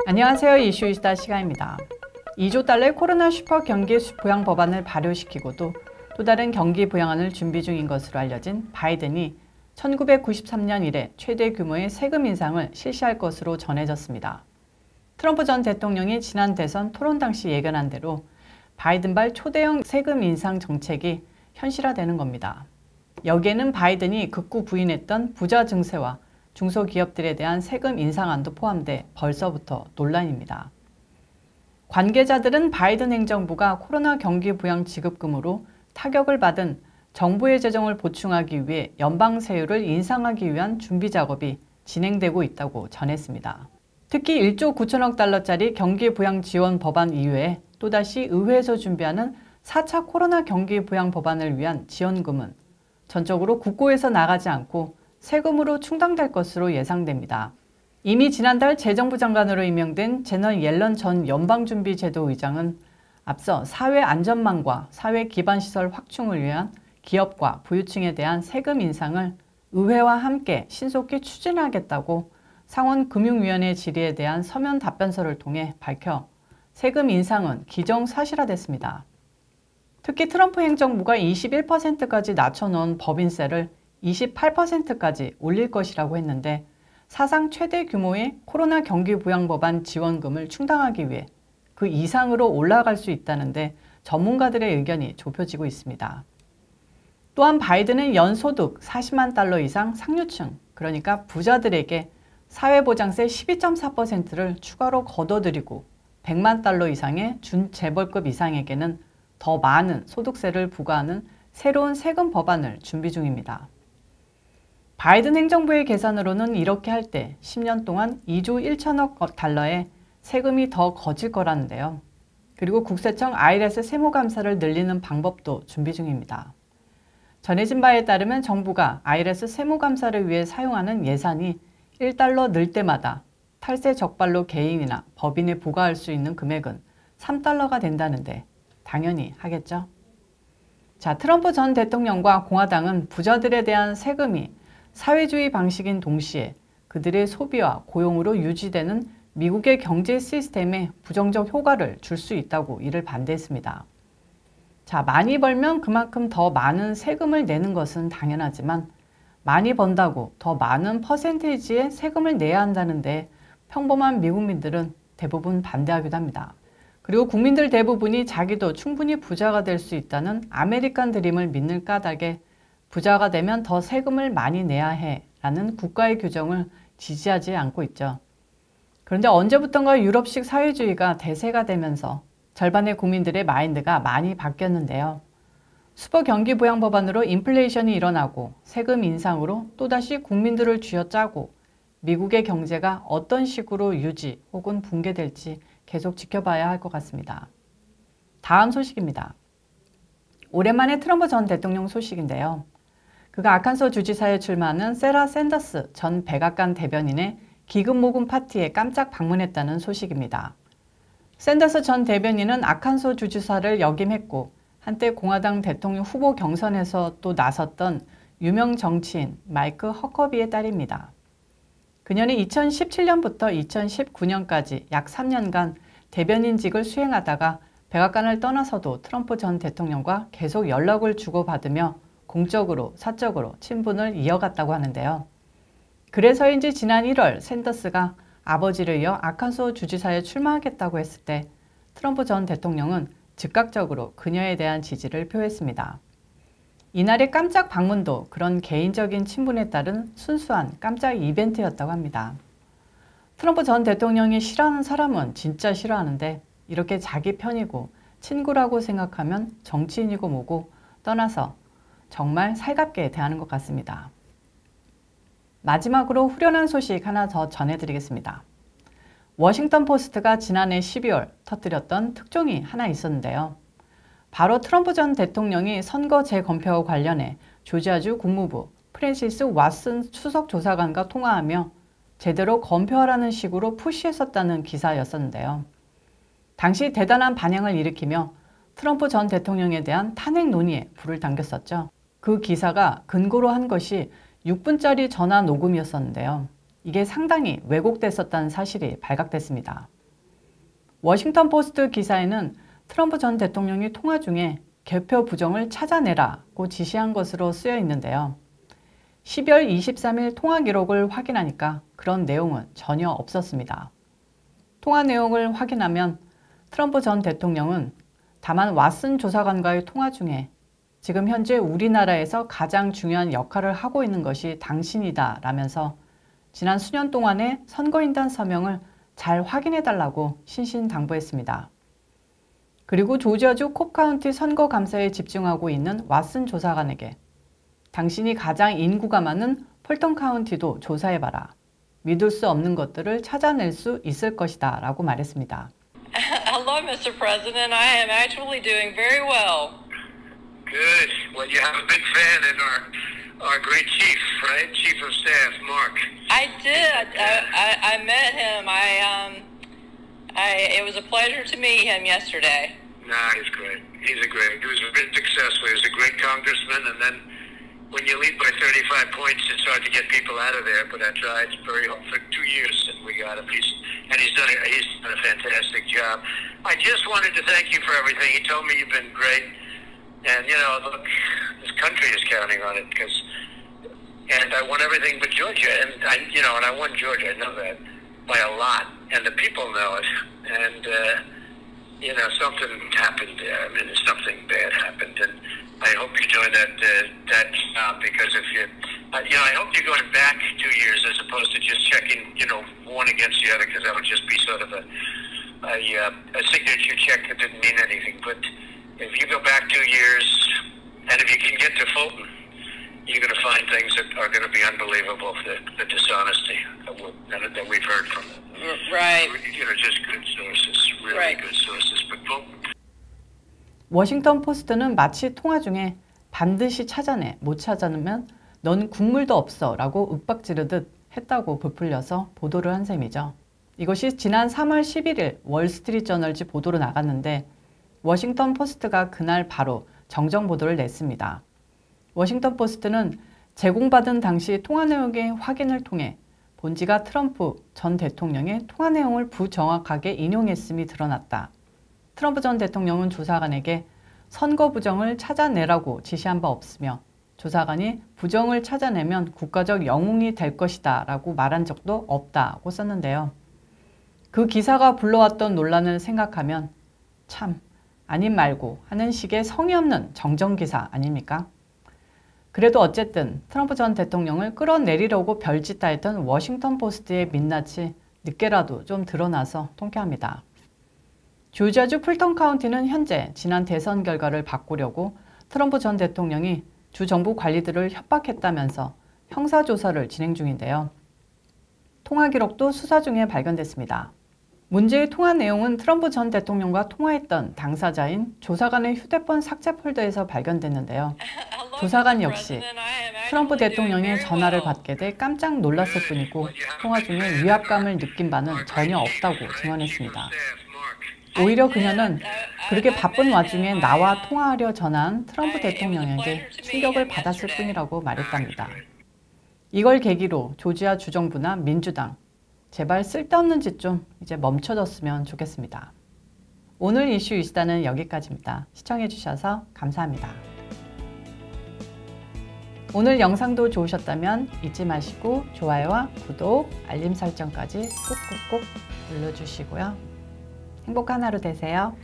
안녕하세요. 이슈이스타 시간입니다. 2조 달러의 코로나 슈퍼 경기 부양 법안을 발효시키고도 또 다른 경기 부양안을 준비 중인 것으로 알려진 바이든이 1993년 이래 최대 규모의 세금 인상을 실시할 것으로 전해졌습니다. 트럼프 전 대통령이 지난 대선 토론 당시 예견한 대로 바이든발 초대형 세금 인상 정책이 현실화되는 겁니다. 여기에는 바이든이 극구 부인했던 부자 증세와 중소기업들에 대한 세금 인상안도 포함돼 벌써부터 논란입니다. 관계자들은 바이든 행정부가 코로나 경기 부양 지급금으로 타격을 받은 정부의 재정을 보충하기 위해 연방 세율을 인상하기 위한 준비 작업이 진행되고 있다고 전했습니다. 특히 1조 9천억 달러짜리 경기 부양 지원 법안 이외에 또다시 의회에서 준비하는 4차 코로나 경기 부양 법안을 위한 지원금은 전적으로 국고에서 나가지 않고 세금으로 충당될 것으로 예상됩니다. 이미 지난달 재정부 장관으로 임명된 제너 옐런 전 연방준비제도 의장은 앞서 사회 안전망과 사회 기반시설 확충을 위한 기업과 부유층에 대한 세금 인상을 의회와 함께 신속히 추진하겠다고 상원금융위원회 질의에 대한 서면 답변서를 통해 밝혀 세금 인상은 기정사실화됐습니다. 특히 트럼프 행정부가 21%까지 낮춰놓은 법인세를 28%까지 올릴 것이라고 했는데 사상 최대 규모의 코로나 경기 부양 법안 지원금을 충당하기 위해 그 이상으로 올라갈 수 있다는데 전문가들의 의견이 좁혀지고 있습니다. 또한 바이든은 연소득 40만 달러 이상 상류층, 그러니까 부자들에게 사회보장세 12.4%를 추가로 걷어들이고 100만 달러 이상의 준재벌급 이상에게는 더 많은 소득세를 부과하는 새로운 세금 법안을 준비 중입니다. 바이든 행정부의 계산으로는 이렇게 할 때 10년 동안 2조 1천억 달러의 세금이 더 거칠 거라는데요. 그리고 국세청 IRS 세무감사를 늘리는 방법도 준비 중입니다. 전해진 바에 따르면 정부가 IRS 세무감사를 위해 사용하는 예산이 1달러 늘 때마다 탈세 적발로 개인이나 법인에 부과할 수 있는 금액은 3달러가 된다는데 당연히 하겠죠. 자, 트럼프 전 대통령과 공화당은 부자들에 대한 세금이 사회주의 방식인 동시에 그들의 소비와 고용으로 유지되는 미국의 경제 시스템에 부정적 효과를 줄 수 있다고 이를 반대했습니다. 자, 많이 벌면 그만큼 더 많은 세금을 내는 것은 당연하지만 많이 번다고 더 많은 퍼센테이지의 세금을 내야 한다는데 평범한 미국민들은 대부분 반대하기도 합니다. 그리고 국민들 대부분이 자기도 충분히 부자가 될 수 있다는 아메리칸 드림을 믿는 까닭에 부자가 되면 더 세금을 많이 내야 해 라는 국가의 규정을 지지하지 않고 있죠. 그런데 언제부턴가 유럽식 사회주의가 대세가 되면서 절반의 국민들의 마인드가 많이 바뀌었는데요. 슈퍼 경기 부양 법안으로 인플레이션이 일어나고 세금 인상으로 또다시 국민들을 쥐어짜고 미국의 경제가 어떤 식으로 유지 혹은 붕괴될지 계속 지켜봐야 할 것 같습니다. 다음 소식입니다. 오랜만에 트럼프 전 대통령 소식인데요. 그가 아칸소 주지사에 출마하는 세라 샌더스 전 백악관 대변인의 기금 모금 파티에 깜짝 방문했다는 소식입니다. 샌더스 전 대변인은 아칸소 주지사를 역임했고 한때 공화당 대통령 후보 경선에서 또 나섰던 유명 정치인 마이크 허커비의 딸입니다. 그녀는 2017년부터 2019년까지 약 3년간 대변인직을 수행하다가 백악관을 떠나서도 트럼프 전 대통령과 계속 연락을 주고받으며 공적으로 사적으로 친분을 이어갔다고 하는데요. 그래서인지 지난 1월 샌더스가 아버지를 이어 아칸소 주지사에 출마하겠다고 했을 때 트럼프 전 대통령은 즉각적으로 그녀에 대한 지지를 표했습니다. 이날의 깜짝 방문도 그런 개인적인 친분에 따른 순수한 깜짝 이벤트였다고 합니다. 트럼프 전 대통령이 싫어하는 사람은 진짜 싫어하는데 이렇게 자기 편이고 친구라고 생각하면 정치인이고 뭐고 떠나서 정말 살갑게 대하는 것 같습니다. 마지막으로 후련한 소식 하나 더 전해드리겠습니다. 워싱턴 포스트가 지난해 12월 터뜨렸던 특종이 하나 있었는데요. 바로 트럼프 전 대통령이 선거 재검표와 관련해 조지아주 국무부 프랜시스 왓슨 수석조사관과 통화하며 제대로 검표하라는 식으로 푸시했었다는 기사였었는데요. 당시 대단한 반향을 일으키며 트럼프 전 대통령에 대한 탄핵 논의에 불을 당겼었죠. 그 기사가 근거로 한 것이 6분짜리 전화 녹음이었었는데요. 이게 상당히 왜곡됐었다는 사실이 발각됐습니다. 워싱턴 포스트 기사에는 트럼프 전 대통령이 통화 중에 개표 부정을 찾아내라고 지시한 것으로 쓰여 있는데요. 12월 23일 통화 기록을 확인하니까 그런 내용은 전혀 없었습니다. 통화 내용을 확인하면 트럼프 전 대통령은 다만 왓슨 조사관과의 통화 중에 지금 현재 우리나라에서 가장 중요한 역할을 하고 있는 것이 당신이다 라면서 지난 수년 동안의 선거인단 서명을 잘 확인해달라고 신신당부했습니다. 그리고 조지아주 콥 카운티 선거감사에 집중하고 있는 왓슨 조사관에게 당신이 가장 인구가 많은 폴턴 카운티도 조사해봐라. 믿을 수 없는 것들을 찾아낼 수 있을 것이다 라고 말했습니다. Hello, Mr. President. I am actually doing very well. Good. Well, you have a big fan in our great chief, right? Chief of Staff, Mark. I did. I met him. It was a pleasure to meet him yesterday. Nah, he's great. He was very successful. He was a great congressman, and then when you lead by 35 points, it's hard to get people out of there. But I tried for 2 years, and we got him. He's done a fantastic job. I just wanted to thank you for everything. He told me you've been great, and look, this country is counting on it and I won everything but Georgia, and I won Georgia. I know that by a lot, and the people know it, and. Something happened there. I mean, something bad happened, and I hope you join that job because if I hope you're going back 2 years as opposed to just checking, one against the other, because that would just be sort of a signature check that didn't mean anything. But if you go back 2 years, and if you can get to Fulton, you're going to find things that are going to be unbelievable. The dishonesty that we've heard from them. Right. Just good sources, really right. Good sources. But 워싱턴 포스트는 마치 통화 중에 반드시 찾아내, 못 찾아내면 넌 국물도 없어 라고 윽박지르듯 했다고 부풀려서 보도를 한 셈이죠. 이것이 지난 3월 11일 월스트리트저널지 보도로 나갔는데 워싱턴 포스트가 그날 바로 정정 보도를 냈습니다. 워싱턴 포스트는 제공받은 당시 통화 내용의 확인을 통해 본지가 트럼프 전 대통령의 통화 내용을 부정확하게 인용했음이 드러났다. 트럼프 전 대통령은 조사관에게 선거 부정을 찾아내라고 지시한 바 없으며 조사관이 부정을 찾아내면 국가적 영웅이 될 것이다 라고 말한 적도 없다고 썼는데요. 그 기사가 불러왔던 논란을 생각하면 참 아님 말고 하는 식의 성의 없는 정정기사 아닙니까? 그래도 어쨌든 트럼프 전 대통령을 끌어내리려고 별짓다 했던 워싱턴 포스트의 민낯이 늦게라도 좀 드러나서 통쾌합니다. 조지아주 풀턴 카운티는 현재 지난 대선 결과를 바꾸려고 트럼프 전 대통령이 주 정부 관리들을 협박했다면서 형사조사를 진행 중인데요. 통화 기록도 수사 중에 발견됐습니다. 문제의 통화 내용은 트럼프 전 대통령과 통화했던 당사자인 조사관의 휴대폰 삭제 폴더에서 발견됐는데요. 조사관 역시 트럼프 대통령의 전화를 받게 돼 깜짝 놀랐을 뿐이고 통화 중에 위압감을 느낀 바는 전혀 없다고 증언했습니다. 오히려 그녀는 그렇게 바쁜 와중에 나와 통화하려 전화한 트럼프 대통령에게 충격을 받았을 뿐이라고 말했답니다. 이걸 계기로 조지아 주정부나 민주당 제발 쓸데없는 짓 좀 이제 멈춰졌으면 좋겠습니다. 오늘 이슈 이슈다는 여기까지입니다. 시청해주셔서 감사합니다. 오늘 영상도 좋으셨다면 잊지 마시고 좋아요와 구독, 알림 설정까지 꾹꾹꾹 눌러주시고요. 행복한 하루 되세요.